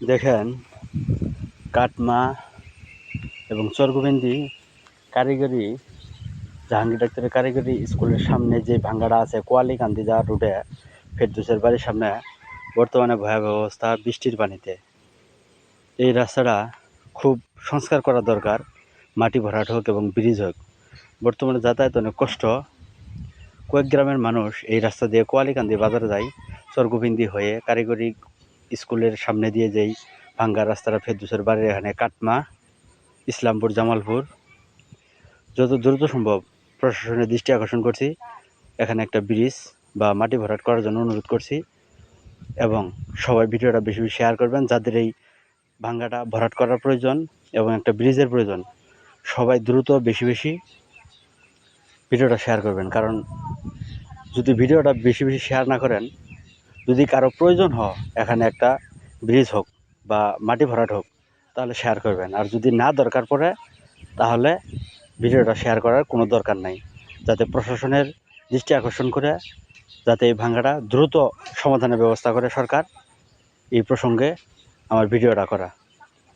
দেখেন, কাটমা এবং চরগোবিন্দি কারিগরি জাহাঙ্গীর ডাক্তারের কারিগরি স্কুলের সামনে যে ভাঙ্গাটা আছে কোয়ালিকান্দি যাওয়ার রুটে ফেরদৌসের বাড়ির সামনে বর্তমানে ভয়াবহ অবস্থা বৃষ্টির পানিতে। এই রাস্তাটা খুব সংস্কার করা দরকার, মাটি ভরাট হোক এবং ব্রিজ হোক। বর্তমানে যাতায়াত অনেক কষ্ট। কয়েক গ্রামের মানুষ এই রাস্তা দিয়ে কোয়ালিকান্দি বাজারে যায়, চরগোবিন্দি হয়ে কারিগরি স্কুলের সামনে দিয়ে যেই ভাঙ্গা রাস্তাটা ফেরদৌসের বাড়ির এখানে কাটমা, ইসলামপুর, জামালপুর। যত দ্রুত সম্ভব প্রশাসনের দৃষ্টি আকর্ষণ করছি, এখানে একটা ব্রিজ বা মাটি ভরাট করার জন্য অনুরোধ করছি। এবং সবাই ভিডিওটা বেশি বেশি শেয়ার করবেন, যাদের এই ভাঙ্গাটা ভরাট করার প্রয়োজন এবং একটা ব্রিজের প্রয়োজন। সবাই দ্রুত বেশি বেশি ভিডিওটা শেয়ার করবেন, কারণ যদি ভিডিওটা বেশি বেশি শেয়ার না করেন, যদি কারো প্রয়োজন হয় এখানে একটা ব্রিজ হোক বা মাটি ভরাট হোক, তাহলে শেয়ার করবেন। আর যদি না দরকার পড়ে, তাহলে ভিডিওটা শেয়ার করার কোনো দরকার নাই, যাতে প্রশাসনের দৃষ্টি আকর্ষণ করে যাতে এই ভাঙ্গাটা দ্রুত সমাধানের ব্যবস্থা করে সরকার। এই প্রসঙ্গে আমার ভিডিওটা করা।